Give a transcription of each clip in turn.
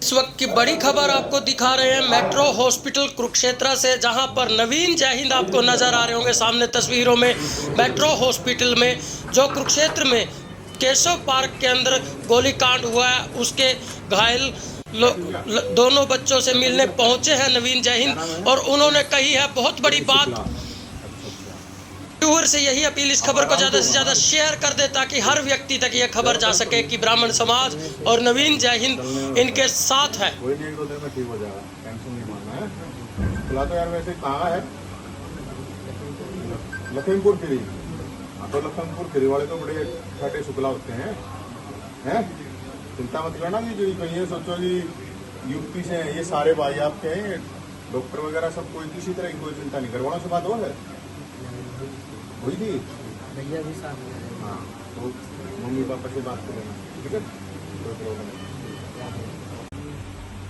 इस वक्त की बड़ी खबर आपको दिखा रहे हैं मेट्रो हॉस्पिटल कुरुक्षेत्र से, जहां पर नवीन जय हिंद आपको नजर आ रहे होंगे सामने तस्वीरों में। मेट्रो हॉस्पिटल में जो कुरुक्षेत्र में केशव पार्क के अंदर गोलीकांड हुआ है, उसके घायल दोनों बच्चों से मिलने पहुंचे हैं नवीन जय हिंद, और उन्होंने कही है बहुत बड़ी बात। व्यूअर से यही अपील, इस खबर को ज़्यादा से ज़्यादा शेयर कर दे ताकि हर व्यक्ति तक ये खबर जा सके कि ब्राह्मण समाज और नवीन जय हिंद इनके साथ है। कोई नहीं, 1-2 दिन में ठीक हो जाएगा, टेंशन नहीं मानना है। खुला तो यार वैसे कहाँ है? लखीमपुर खीरी। हाँ तो लखीमपुर खीरी वाले तो बड़े छठे शुक्ला होते हैं, हैं? चिंता मत करना कि कहीं सोचो कि यूपी से ये सारे भाई आपके हैं, डॉक्टर वगैरह सब, कोई किसी तरह की कोई चिंता नहीं करवाना। से बात हो है हुई थी भैया भी साथ में। हाँ तो मम्मी पापा से बात करेंगे, ठीक है? कोई प्रॉब्लम नहीं।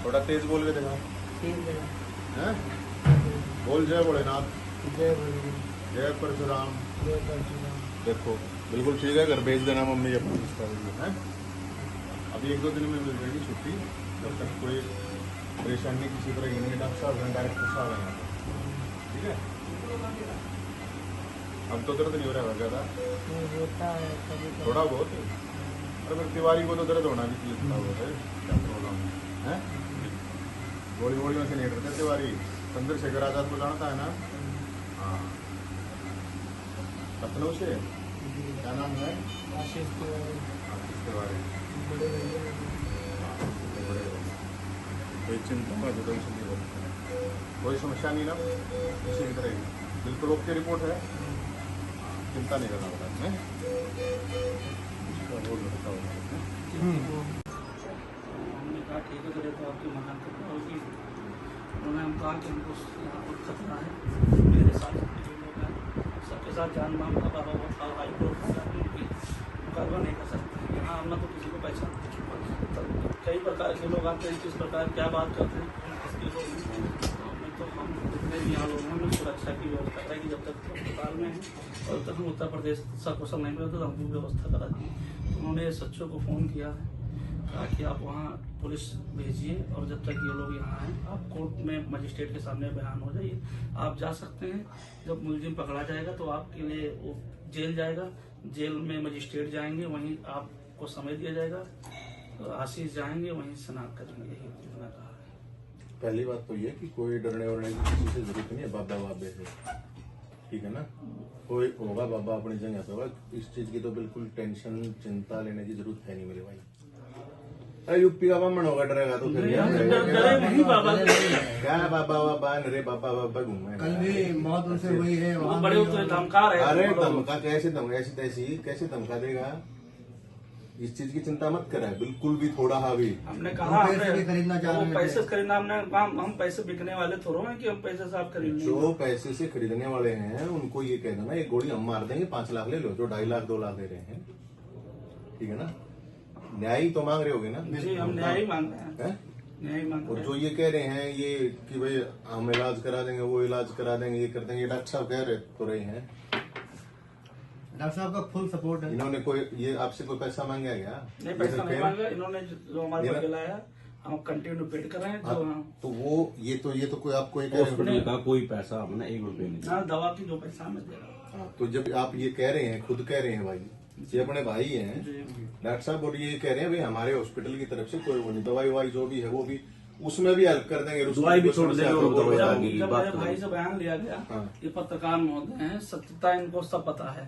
थोड़ा तेज बोल के देखा, ठीक है? बोल जय भोलेनाथ, जय भोलेनाथ, जय परशुराम। जय परशुराम। देखो बिल्कुल ठीक है, घर भेज देना मम्मी अपनी है। अभी 1-2 दिन में मिल जाएगी छुट्टी, जब तक कोई परेशानी किसी तरह की नहीं। डॉक्टर साहब डायरेक्ट पूछा रहे हैं, ठीक है? अब तो दर्द नहीं हो रहा है ज़्यादा? होता है कभी थोड़ा बहुत। अरे फिर तिवारी को तो दर्द होना भी चाहिए थोड़ा बहुत है, क्या प्रॉब्लम है? गोली वोली में से नहीं डरते तिवारी। चंद्रशेखर आजाद को जानता है ना? हाँ, लखनऊ से। क्या नाम है? आशीष तिवारी। बड़े भैया। कोई चिंता मत, टेंशन नहीं होती, कोई समस्या नहीं ना किसी भी तरह की, बिल्कुल ओके रिपोर्ट है, चिंता नहीं करना पड़ा है। हमने कहा ठीक है, करे तो आपकी मकान तक होगी। उन्होंने हम कहा कि हमको यहाँ पर खतरा है, मेरे साथ जो लोग हैं सबके साथ जान माम का बाबा बहुत हाई कोर्ट की मुकाबला नहीं कर सकते। यहाँ हम ना तो किसी को पहचानते, कई प्रकार के लोग आते हैं, किस प्रकार क्या बात करते हैं इसके लोग। तो हम जितने भी यहाँ लोग हैं, हमने सुरक्षा की व्यवस्था कराई कि जब तक अस्पताल में हैं और तक हम उत्तर प्रदेश सकुशल नहीं मिले तो हमको व्यवस्था करा दी। उन्होंने सचिव को फ़ोन किया है, कहा कि आप वहाँ पुलिस भेजिए और जब तक ये लोग यहाँ हैं आप कोर्ट में मजिस्ट्रेट के सामने बयान हो जाइए। आप जा सकते हैं, जब मुलजिम पकड़ा जाएगा तो आपके लिए वो जेल जाएगा, जेल में मजिस्ट्रेट जाएंगे, वहीं आपको समय दिया जाएगा, तो आशीष जाएंगे वहीं स्नान करेंगे। यही उन्होंने कहा है। पहली बात तो ये कि कोई डरने वरने की किसी से जरूरत नहीं है, बाबा बाबे से, ठीक है ना? कोई होगा बाबा अपनी जगह पे होगा, इस चीज की तो बिल्कुल टेंशन चिंता लेने की जरूरत है नहीं मेरे भाई। अरे यूपी का बामण होगा, डरेगा तो फिर नहीं बाबा, क्या बाबा बाबा नरे बाबा बाबा घूमे। कल भी मौत उनसे हुई है वहाँ बड़े तो धमका रहे। अरे धमका कैसे, ऐसी तैसी कैसे धमका देगा? इस चीज की चिंता मत करें बिल्कुल भी, थोड़ा हावी। हमने कहा पैसे भी खरीदना चाह रहे थे। पैसे खरीदना, हमने कहा हम पैसे बिकने वाले थोड़ो हैं कि हम पैसे से आप खरीदेंगे। जो पैसे से खरीदने वाले हैं उनको ये कह देना एक गोली हम मार देंगे, 5 लाख ले लो, जो 2.5 लाख 2 लाख दे रहे हैं, ठीक है ना? न्याय तो मांग रहे होगे ना? जी हम न्याय मांग रहे हैं, हैं? न्याय मांग और रहे जो ये कह रहे हैं ये कि भाई हम इलाज करा देंगे, वो इलाज करा देंगे, ये कर देंगे, ये डॉक्टर साहब कह रहे तो रहे हैं। डॉक्टर साहब का फुल सपोर्ट है। इन्होंने कोई ये आपसे कोई पैसा मांगा क्या? नहीं पैसा नहीं मांगा इन्होंने, जो हमारे पास लाया हम कंटिन्यू पेड कर रहे हैं। तो वो ये तो कोई आपको एक हॉस्पिटल का कोई पैसा हमने 1 रुपये नहीं दिया। दवा की जो पैसा हमें दे रहा हाँ, तो जब आप ये कह रहे हैं, खुद कह रहे हैं भाई, ये अपने भाई हैं डॉक्टर साहब, और ये कह रहे हैं भाई हमारे हॉस्पिटल की तरफ से कोई वो नहीं, दवाई वाई जो भी है वो भी उसमें भी हेल्प कर देंगे, दवाई भी छोड़ देंगे और दवाई जब आगे जब बात मेरे भाई से बयान लिया गया, ये पत्रकार महोदय हैं, सत्यता इनको सब पता है,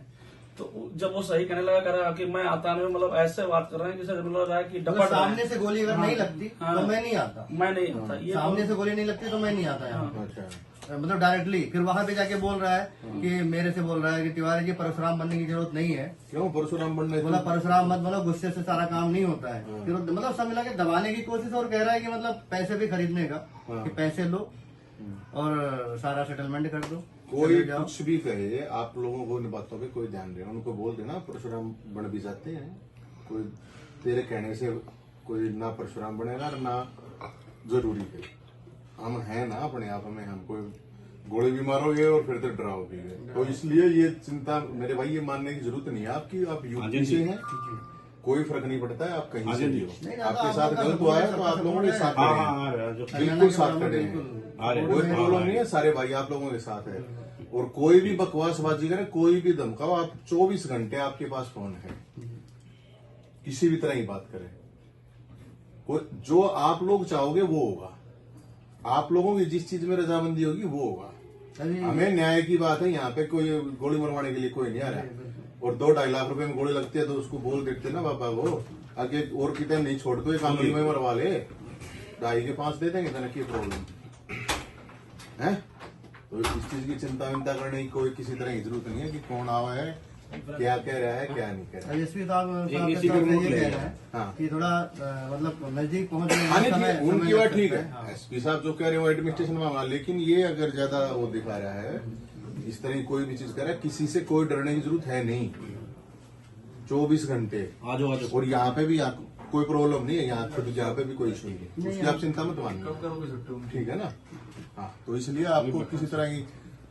तो जब वो सही कहने लगा, कह रहा कि मैं आता नहीं, मतलब ऐसे बात कर रहे हैं जैसे लग रहा है कि अगर सामने से गोली अगर नहीं लगती तो मैं नहीं आता, मैं नहीं आता, ये सामने से गोली नहीं लगती तो मैं नहीं आता यहाँ। अच्छा, मतलब डायरेक्टली फिर वहाँ पे जाके बोल रहा है कि मेरे से बोल रहा है कि तिवारी जी परशुराम बनने की जरूरत नहीं है। क्यों परशुराम बनने? मतलब परशुराम मत बनो, गुस्से से सारा काम नहीं होता है। फिर मतलब सब मिला के दबाने की कोशिश, और कह रहा है कि मतलब पैसे भी खरीदने का, कि पैसे लो और सारा सेटलमेंट कर दो। कोई कुछ भी कहे, आप लोगों को इन बातों पे कोई ध्यान रहे, उनको बोल देना परशुराम बन भी जाते हैं, कोई तेरे कहने से कोई ना परशुराम बनेगा ना जरूरी है। हम हैं ना अपने आप में, हम कोई गोली भी मारोगे और फिर तो डराओगे, तो इसलिए ये चिंता मेरे भाई ये मानने की जरूरत नहीं है आपकी। आप यूपी से हैं, कोई फर्क नहीं पड़ता है, आप कहीं आगे से भी दियो। हो, नहीं, आपके आप साथ लोग का गलत हुआ है तो सपोर्ट आप लोगों के साथ हाँ खड़े हाँ हैं, आ रहा है जो बिल्कुल साथ खड़े हैं, आ रहे कोई हैं। प्रॉब्लम नहीं है, सारे भाई आप लोगों के साथ है। और कोई भी बकवासबाजी करे, कोई भी धमकाओ, आप 24 घंटे आपके पास फोन है, किसी भी तरह की बात करें, जो आप लोग चाहोगे वो होगा, आप लोगों की जिस चीज में रजामंदी होगी वो होगा। अभी हमें न्याय की बात है, यहाँ पे कोई गोली मरवाने के लिए कोई नहीं आ रहा है। और 2-2.5 लाख रुपए में गोली लगती है तो उसको बोल देते ना बाबा को आगे और कितने नहीं छोड़ दो, एक आंगली में मरवा ले, 2.5 के 5 दे देंगे, क्या प्रॉब्लम है? तो इस चीज की चिंता विंता करने की कोई किसी तरह की जरूरत नहीं है कि कौन आवा है, क्या कह रहा है, क्या नहीं कह रहा है। एसपी साहब इसी साहब के ये रूप कह ले रहे हैं हाँ। कि थोड़ा मतलब नजदीक पहुंच रहे हाँ हैं, नहीं, समय- उनकी समय बात लग ठीक सकता है, एसपी साहब जो कह रहे हैं वो एडमिनिस्ट्रेशन मामला, लेकिन ये अगर ज्यादा वो दिखा रहा है, इस तरह की कोई भी चीज कर रहा है, किसी से कोई डरने की जरूरत है नहीं, 24 घंटे। आ जाओ आ जाओ। और यहाँ पे भी कोई प्रॉब्लम नहीं है, यहाँ पे भी कोई इशू नहीं है, उसकी आप चिंता मत मानिए, ठीक है ना? हाँ, तो इसलिए आपको किसी तरह की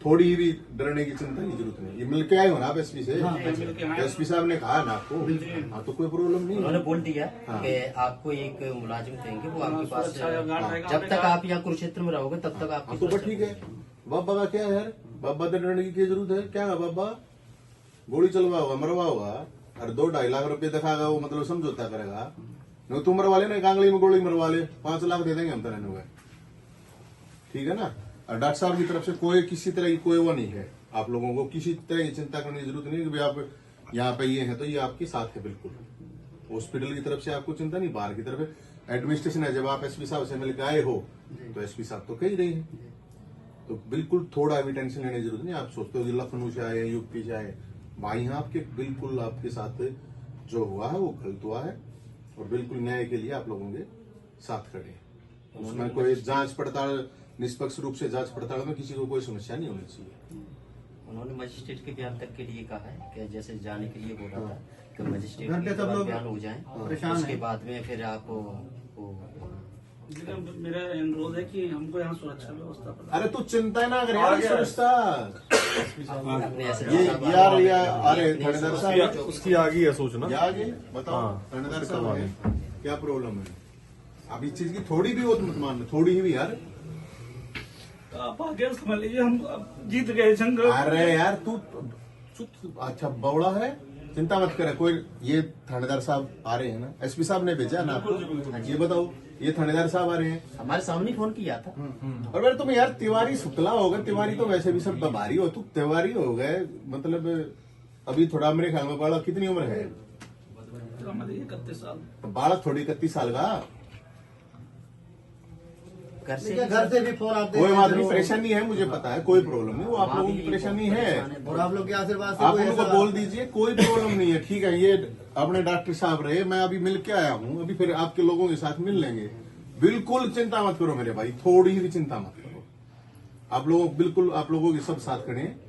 थोड़ी भी डरने की चिंता की जरूरत नहीं। ये मिलके आए हो ना आप एसपी से, एसपी साहब ने कहा ना आपको, हाँ तो कोई प्रॉब्लम नहीं उन्होंने है। बोल दिया हाँ। कि आपको एक मुलाजिम देंगे, वो आपके पास सुरक्षा का गार्ड रहेगा, जब तक आप यहाँ कुरुक्षेत्र में रहोगे तब तक हाँ आपकी तो बस सुरक्षा ठीक है, बाबा का क्या है यार, बाबा तो डरने की क्या जरूरत है? क्या है बाबा, गोली चलवा होगा, मरवा होगा, और 2-2.5 लाख रुपए दिखाएगा वो, मतलब समझौता करेगा। नहीं तुम मरवा ले ना, कांगली में गोली मरवा ले, 5 लाख दे देंगे हम तो रहने हुए, ठीक है ना? और डॉक्टर साहब की तरफ से कोई किसी तरह की कोई वो नहीं है, आप लोगों को किसी तरह की चिंता करने की जरूरत नहीं कि भाई आप यहाँ पे ये है तो ये आपके साथ है, बिल्कुल। हॉस्पिटल की तरफ से आपको चिंता नहीं, बाहर की तरफ एडमिनिस्ट्रेशन है, जब आप एसपी साहब से मिलकर आए हो तो एसपी साहब तो कह ही रही है, तो बिल्कुल थोड़ा भी टेंशन लेने की जरूरत नहीं। आप सोचते हो कि लखनऊ से आए, यूपी से आए, भाई यहाँ आपके बिल्कुल आपके साथ जो हुआ है वो गलत हुआ है, और बिल्कुल न्याय के लिए आप लोगों के साथ खड़े हैं। उसमें कोई जांच पड़ताल, निष्पक्ष रूप से जांच पड़ताल में किसी को कोई समस्या नहीं होनी चाहिए। उन्होंने मजिस्ट्रेट के बयान तक के लिए कहा है कि जैसे जाने के लिए बोला था कि मजिस्ट्रेट घर पे के सब लोग बयान हो जाए, परेशान उसके हैं। बाद में फिर आप मेरा अनुरोध है कि हमको यहाँ सुरक्षा व्यवस्था पर अरे तू चिंता ना कर यार, सुरक्षा अपने ऐसे ये यार अरे थानेदार साहब उसकी आ गई है सोचना। ये आगे बताओ, थानेदार साहब है, क्या प्रॉब्लम है? अब इस चीज की थोड़ी भी वो मत मानना, थोड़ी ही भी यार। तो आप आगे समझ लीजिए, हम अब जीत गए जंग। अरे यार तू चुप, अच्छा बवड़ा है, चिंता मत करे। कोई ये थानेदार साहब आ रहे हैं ना, एसपी साहब ने भेजा ना आपको, ये बताओ, ये थानेदार साहब आ रहे हैं। हमारे सामने फोन किया था। और फिर तुम यार तिवारी शुक्ला हो गए, तिवारी तो वैसे भी सब दबारी हो, तू तिवारी हो गए, मतलब अभी थोड़ा मेरे ख्याल में बालक कितनी उम्र है? 31 साल। बालक थोड़ी 31 साल का, घर से घर से भी फोन आते कोई हैं, बात नहीं, तो- परेशानी है मुझे पता है, कोई प्रॉब्लम नहीं, वो आप लोगों की परेशानी है, और आप लोग के आशीर्वाद से आप कोई उनको ऐसा- बोल दीजिए, कोई प्रॉब्लम नहीं है, ठीक है। ये अपने डॉक्टर साहब रहे, मैं अभी मिल के आया हूँ, अभी फिर आपके लोगों के साथ मिल लेंगे, बिल्कुल चिंता मत करो मेरे भाई, थोड़ी भी चिंता मत करो। आप लोगों बिल्कुल आप लोगों के सब साथ खड़े हैं,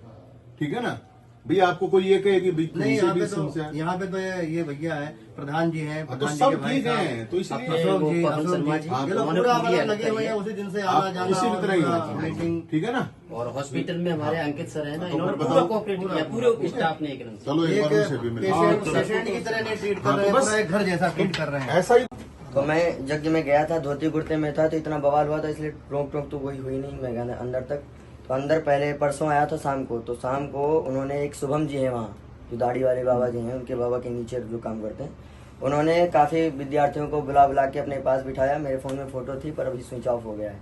ठीक है ना? भाई आपको कोई ये कहे कि भाई नहीं, किसी यहाँ भी पे तो समस्या, यहाँ पे तो ये भैया है, प्रधान जी हैं, तो प्रधान जी सब के भाई ठीक साहब, हैं, तो इसलिए अशोक जी, पवन अशोक शर्मा जी, जी, ये लोग उन्होंने पूरा पूरी मतलब हेल्प लगे हुए करी हैं है। उसी दिन से आप आना जाना किसी भी तरह की और बात नहीं, मीटिंग। ठीक है ना? और हॉस्पिटल में हमारे अंकित सर है ना, तो इन्होंने फिर पूरा बताओ। कोऑपरेट किया, पूरे स्टाफ ने एकदम से। चलो एक बार उनसे भी मिलो। पेशेंट की तरह नहीं ट्रीट कर हाँ, रहे तो हैं, बस- पूरा एक घर जैसा ट्रीट कर रहे हैं। ऐसा ही तो मैं यज्ञ में गया था, धोती कुर्ते में था, तो इतना बवाल हुआ था, इसलिए रोक टोक तो कोई हुई नहीं। मैं गया अंदर तक, तो अंदर पहले परसों आया था शाम को, तो शाम को उन्होंने एक शुभम जी हैं वहाँ, जो दाढ़ी वाले बाबा जी हैं, उनके बाबा के नीचे जो काम करते हैं, उन्होंने काफ़ी विद्यार्थियों को बुला के अपने पास बिठाया। मेरे फ़ोन में फ़ोटो थी पर अभी स्विच ऑफ हो गया है।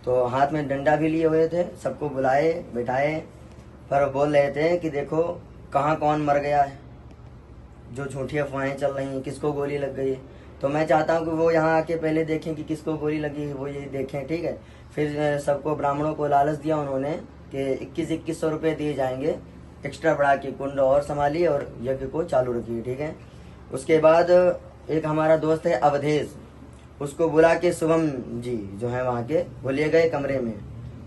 तो हाथ में डंडा भी लिए हुए थे, सबको बुलाए बिठाए, पर बोल रहे थे कि देखो कहाँ कौन मर गया है, जो झूठी अफवाहें चल रही हैं, किसको गोली लग गई है। तो मैं चाहता हूँ कि वो यहाँ आके पहले देखें कि किसको गोली लगी है, वो ये देखें, ठीक है। फिर सबको ब्राह्मणों को लालच दिया उन्होंने कि 2100 रुपये दिए जाएंगे एक्स्ट्रा बढ़ा के, कुंड और संभालिए और यज्ञ को चालू रखिए, ठीक है। उसके बाद एक हमारा दोस्त है अवधेश, उसको बुला के शुभम जी जो है वहाँ के, वो ले गए कमरे में,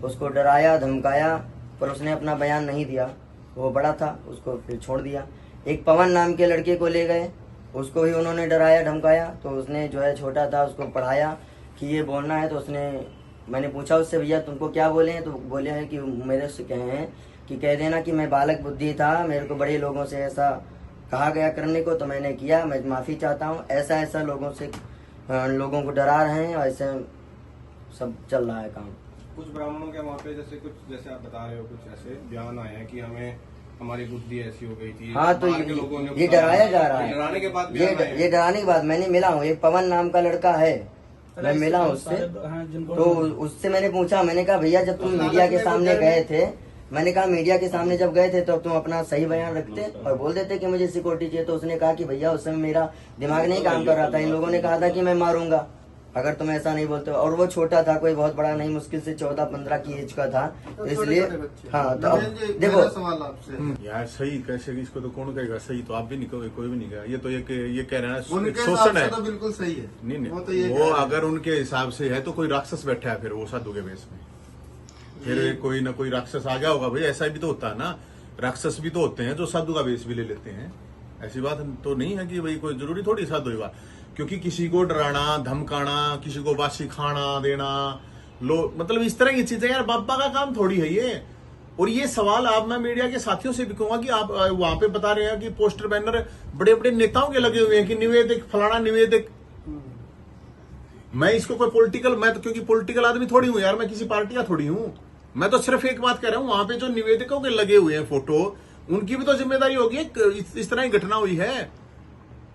उसको डराया धमकाया, पर उसने अपना बयान नहीं दिया, वो बड़ा था, उसको फिर छोड़ दिया। एक पवन नाम के लड़के को ले गए, उसको भी उन्होंने डराया धमकाया, तो उसने जो है छोटा था उसको पढ़ाया कि ये बोलना है। तो उसने, मैंने पूछा उससे, भैया तुमको क्या बोले हैं? तो बोले हैं कि मेरे से कहे हैं कि कह देना कि मैं बालक बुद्धि था, मेरे को बड़े लोगों से ऐसा कहा गया करने को तो मैंने किया। मैं माफ़ी चाहता हूँ। ऐसा लोगों को डरा रहे हैं और ऐसे सब चल रहा है काम। कुछ ब्राह्मणों के वहाँ पे जैसे आप बता रहे हो, कुछ ऐसे बयान आए हैं कि हमारी बुद्धि ऐसी हो गई थी। हाँ, तो ये डराया जा रहा है। डराने के बाद ये डराने के बाद मैंने मिला हूँ, एक पवन नाम का लड़का है, मैं मिला हूँ उससे। तो उससे मैंने पूछा, मैंने कहा भैया जब तुम मीडिया के सामने गए थे, मैंने कहा मीडिया के सामने जब गए थे तो तुम अपना सही बयान रखते और बोल देते कि मुझे सिक्योरिटी चाहिए। तो उसने कहा कि भैया उस समय मेरा दिमाग नहीं काम कर रहा था, इन लोगों ने कहा था कि मैं मारूंगा अगर तुम ऐसा नहीं बोलते। और वो छोटा था, कोई बहुत बड़ा नहीं, मुश्किल से 14-15 की एज का था। तो इसलिए हाँ, तो अब देखो सवाल आपसे यार सही कैसे, इसको तो कौन कहेगा सही, तो आप भी नहीं कहोगे, कोई भी नहीं कहेगा। ये तो ये कह रहे हैं उनके शोषण हिसाब है। से तो बिल्कुल सही है। नहीं वो अगर उनके हिसाब से है तो कोई राक्षस बैठा है फिर वो साधु के वेश में, फिर कोई ना कोई राक्षस आ गया होगा भाई। ऐसा भी तो होता है ना, राक्षस भी तो होते हैं जो साधु का वेश भी ले लेते हैं। ऐसी बात तो नहीं है कि भाई कोई जरूरी थोड़ी साधु हुआ, क्योंकि किसी को डराना धमकाना, किसी को बासी खाना देना, मतलब इस तरह की चीजें यार बाबा का काम थोड़ी है ये। और ये सवाल आप मैं मीडिया के साथियों से भी कहूंगा कि आप वहां पे बता रहे हैं कि पोस्टर बैनर बड़े बड़े नेताओं के लगे हुए हैं कि निवेदक फलाना निवेदक। मैं इसको कोई पॉलिटिकल, मैं तो क्योंकि पॉलिटिकल आदमी थोड़ी हूं यार, मैं किसी पार्टी का थोड़ी हूं। मैं तो सिर्फ एक बात कह रहा हूं, वहां पे जो निवेदकों के लगे हुए हैं फोटो, उनकी भी तो जिम्मेदारी होगी। इस तरह की घटना हुई है,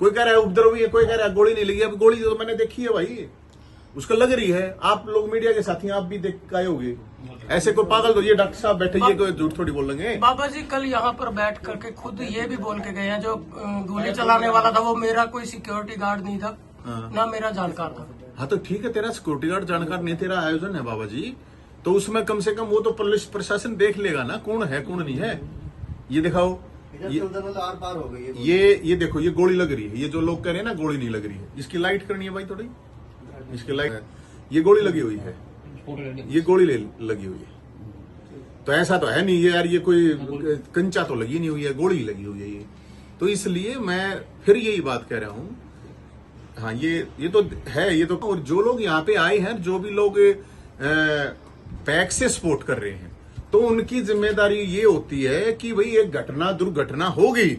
कोई कह रहा है उपद्रव हुई है, कोई कह रहा है गोली नहीं लगी। अब गोली तो मैंने देखी है भाई, उसको लग रही है। आप लोग मीडिया के साथी आप भी देख के आए होगे। ऐसे कोई पागल तो ये डॉक्टर साहब बैठे, ये कोई झूठ थोड़ी बोल लेंगे। बाबा जी कल यहाँ पर बैठ करके खुद ये भी बोल के गए हैं, जो गोली चलाने वाला था वो मेरा कोई सिक्योरिटी गार्ड नहीं था, ना मेरा जानकार था। हाँ तो ठीक है, तेरा सिक्योरिटी गार्ड जानकार नहीं, तेरा आयोजन है बाबा जी, तो उसमें कम से कम वो तो पुलिस प्रशासन देख लेगा ना कौन है कौन नहीं है। ये दिखाओ, आर पार हो गई है। ये देखो, ये गोली लग रही है। ये जो लोग कह रहे हैं ना गोली नहीं लग रही है, इसकी लाइट करनी है भाई थोड़ी, इसकी लाइट। ये गोली लगी हुई है, ये गोली लगी हुई है। तो ऐसा तो है नहीं ये यार, ये कोई कंचा तो लगी नहीं हुई है, गोली लगी हुई है ये। तो इसलिए मैं फिर यही बात कह रहा हूं। हाँ ये तो है, ये तो। और जो लोग यहाँ पे आए हैं, जो भी लोग पैक से सपोर्ट कर रहे हैं, तो उनकी जिम्मेदारी ये होती है कि भाई एक दुर्घटना हो गई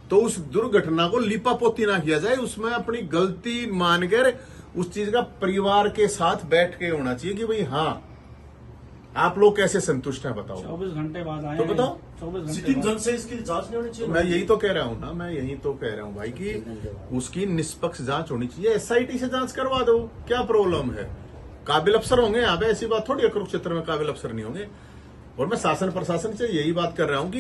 तो उस दुर्घटना को लिपापोती ना किया जाए, उसमें अपनी गलती मानकर उस चीज का परिवार के साथ बैठ के होना चाहिए कि भाई हाँ आप लोग कैसे संतुष्ट हैं बताओ। 24 घंटे बाद आए तो बताओ, 24 घंटे सिटी जन से इसकी जांच नहीं होनी चाहिए। मैं यही तो कह रहा हूं ना, मैं यही तो कह रहा हूं भाई कि उसकी निष्पक्ष जांच होनी चाहिए। SIT से जांच करवा दो, क्या प्रॉब्लम है। काबिल अफसर होंगे यहाँ पे, ऐसी बात थोड़ी है कुरुक्षेत्र में काबिल अफसर नहीं होंगे। और मैं शासन प्रशासन से यही बात कर रहा हूं कि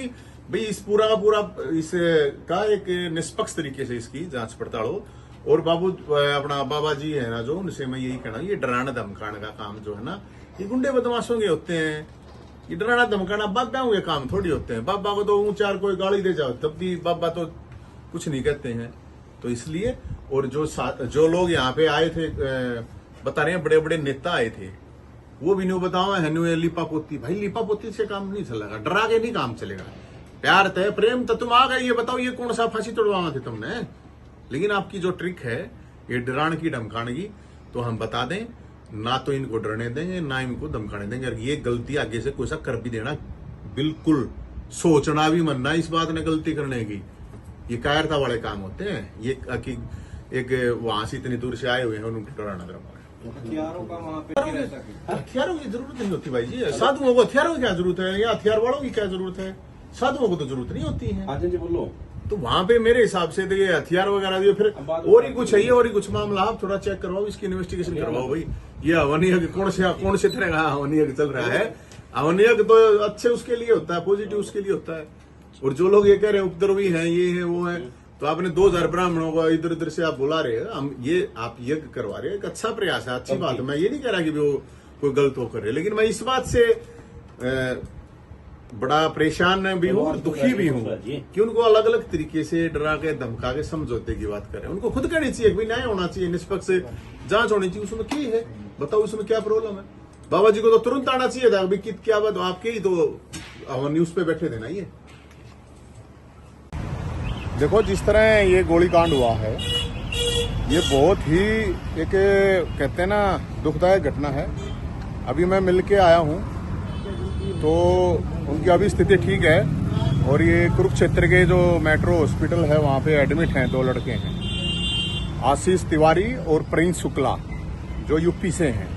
भाई इस पूरा का पूरा इसका एक निष्पक्ष तरीके से इसकी जांच पड़ताल हो। और अपना बाबा जी है ना जो, उनसे मैं यही कहना, ये डराना धमकाने का काम जो है ना, ये गुंडे बदमाशों के होते हैं। ये डराना धमकाना बाबाओं के काम थोड़ी होते हैं। बाबा को तो ऊंचार कोई गाली दे जाओ तब भी बाबा तो कुछ नहीं कहते हैं। तो इसलिए, और जो लोग यहाँ पे आए थे, बता रहे हैं बड़े बड़े नेता आए थे, वो भी नहीं बताओ है लिपापोती। भाई लिपापोती से काम नहीं चलेगा, डरा के नहीं काम चलेगा। प्यार तय प्रेम तो तुम आ गए, ये बताओ ये कौन सा फांसी तोड़वाना थे तुमने। लेकिन आपकी जो ट्रिक है ये डराने की धमकाने की, तो हम बता दें ना, तो इनको डरने देंगे ना इनको धमकाने देंगे। और ये गलती आगे से कोई सा कर भी देना, बिल्कुल सोचना भी मनना इस बात ने गलती करने की। ये कायरता वाले काम होते हैं। ये एक वहां से इतनी दूर से आए हुए हैं और उनको डराना धमकाना। हथियारों का वहाँ पे नहीं रहता कि हथियारों की जरूरत नहीं होती भाई जी। साधुओं को हथियारों की क्या जरूरत है, या हथियार वालों की क्या जरूरत है। साधुओं को तो जरूरत नहीं होती है। आजन जी बोलो, तो वहां पे मेरे हिसाब से तो ये हथियार वगैरह दिए, फिर और ही कुछ है, और ही कुछ मामला आप थोड़ा चेक करवाओ, इसकी इन्वेस्टिगेशन करवाओ भाई। ये हवनियज्ञ कौन से तरह का हवनियज्ञ चल रहा है। हवनियज्ञ तो अच्छे उसके लिए होता है, पॉजिटिव उसके लिए होता है। और जो लोग ये कह रहे हैं उपद्रवी हैं, ये है वो है, तो आपने 2000 ब्राह्मणों को इधर उधर से आप बुला रहे हैं, हम ये आप यज्ञ करवा रहे हैं, एक अच्छा प्रयास है, अच्छी बात है। मैं ये नहीं कह रहा कि वो कोई गलत हो कर रहे, लेकिन मैं इस बात से बड़ा परेशान भी हूँ और दुखी भी हूँ कि उनको अलग अलग तरीके से डरा के धमका के समझौते की बात कर रहे हैं। उनको खुद कहनी चाहिए कि न्याय होना चाहिए, निष्पक्ष जांच होनी चाहिए। उसमें क्या है बताओ, उसमें क्या प्रॉब्लम है। बाबा जी को तो तुरंत आना चाहिए था, अभी क्या बात, आपके ही तो न्यूज पे बैठे थे ना। ये देखो जिस तरह ये गोलीकांड हुआ है, ये बहुत ही एक कहते हैं ना दुखदायक घटना है। अभी मैं मिल के आया हूँ तो उनकी अभी स्थिति ठीक है, और ये कुरुक्षेत्र के जो मेट्रो हॉस्पिटल है वहाँ पे एडमिट हैं 2 लड़के हैं, आशीष तिवारी और प्रिंस शुक्ला, जो यूपी से हैं।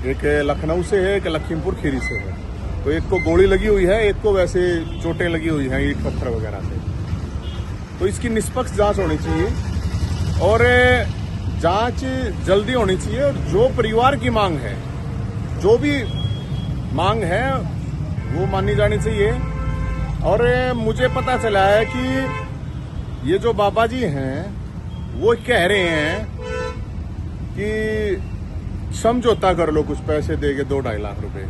एक लखनऊ से है, एक लखीमपुर खीरी से है। तो एक को गोली लगी हुई है, एक को वैसे चोटें लगी हुई हैं ईंट पत्थर वगैरह से। तो इसकी निष्पक्ष जांच होनी चाहिए और जांच जल्दी होनी चाहिए। और जो परिवार की मांग है, जो भी मांग है वो मानी जानी चाहिए। और मुझे पता चला है कि ये जो बाबा जी हैं वो कह रहे हैं कि समझौता कर लो, कुछ पैसे देके 2-2.5 लाख रुपए।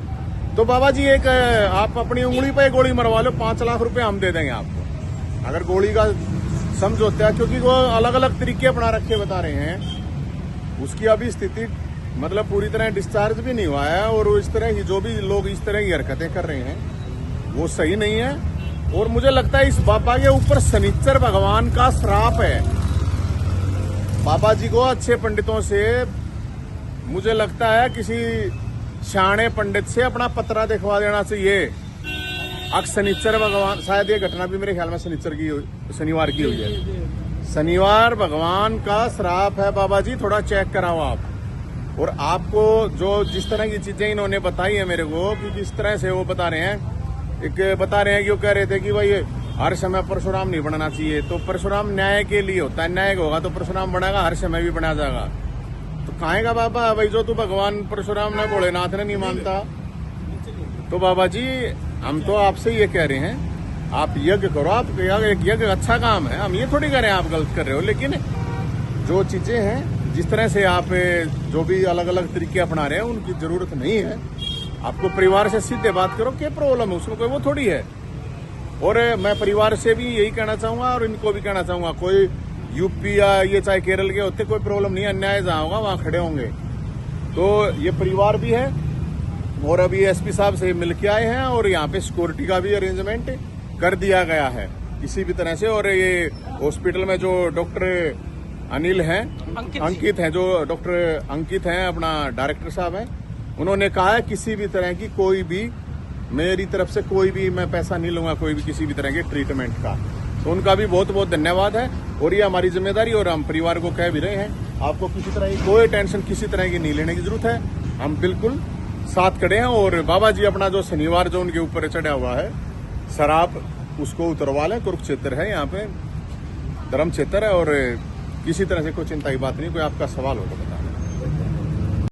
तो बाबा जी एक आप अपनी उंगली पे गोली मरवा लो, 5 लाख रुपए हम दे देंगे आपको, अगर गोली का समझौता है। क्योंकि वो अलग अलग तरीके अपना रखे बता रहे हैं। उसकी अभी स्थिति मतलब पूरी तरह डिस्चार्ज भी नहीं हुआ है और इस तरह की जो भी लोग इस तरह की हरकतें कर रहे हैं वो सही नहीं है। और मुझे लगता है इस बाबा के ऊपर शनिचर भगवान का श्राप है। बाबा जी को अच्छे पंडितों से, मुझे लगता है किसी शाणे पंडित से अपना पतरा दिखवा देना चाहिए। अब शनिचर भगवान, शायद ये घटना भी मेरे ख्याल में शनिवार की हुई है। शनिवार भगवान का श्राप है बाबा जी, थोड़ा चेक कराओ आप। और आपको जो जिस तरह की चीजें इन्होंने बताई है मेरे को, कि किस तरह से वो बता रहे हैं, एक बता रहे हैं कि वो कह रहे थे कि भाई हर समय परशुराम नहीं बनना चाहिए। तो परशुराम न्याय के लिए होता है, न्याय होगा तो परशुराम बनेगा, हर समय भी बना जाएगा। तो कहेगा बाबा भाई जो तू भगवान परशुराम ने भोलेनाथ ने नहीं मानता। तो बाबा जी हम तो आपसे ये कह रहे हैं, आप यज्ञ करो, आप यज्ञ अच्छा काम है, हम ये थोड़ी कह रहे हैं आप गलत कर रहे हो। लेकिन जो चीजें हैं, जिस तरह से आप जो भी अलग अलग तरीके अपना रहे हैं, उनकी जरूरत नहीं है। आपको परिवार से सीधे बात करो, क्या प्रॉब्लम है उसको, कोई वो थोड़ी है। और मैं परिवार से भी यही कहना चाहूंगा और इनको भी कहना चाहूंगा, कोई यूपी या ये चाहे केरल के होते कोई प्रॉब्लम नहीं है, अन्याय जहाँ होगा वहाँ खड़े होंगे। तो ये परिवार भी है और अभी एसपी साहब से मिल के आए हैं और यहाँ पे सिक्योरिटी का भी अरेंजमेंट कर दिया गया है किसी भी तरह से। और ये हॉस्पिटल में जो डॉक्टर अनिल हैं, अंकित हैं, जो डॉक्टर अंकित हैं, अपना डायरेक्टर साहब हैं, उन्होंने कहा है किसी भी तरह की कोई भी मेरी तरफ से कोई भी मैं पैसा नहीं लूंगा कोई भी किसी भी तरह के ट्रीटमेंट का। तो उनका भी बहुत बहुत धन्यवाद है। और ये हमारी जिम्मेदारी, और हम परिवार को कह भी रहे हैं, आपको किसी तरह की कोई टेंशन किसी तरह की नहीं लेने की जरूरत है, हम बिल्कुल साथ खड़े हैं। और बाबा जी अपना जो शनिवार जो उनके ऊपर चढ़ा हुआ है शराब, उसको उतरवा लें। कुरुक्षेत्र है, यहाँ पे धर्म क्षेत्र है और किसी तरह से कोई चिंता की बात नहीं। कोई आपका सवाल हो तो बताएं।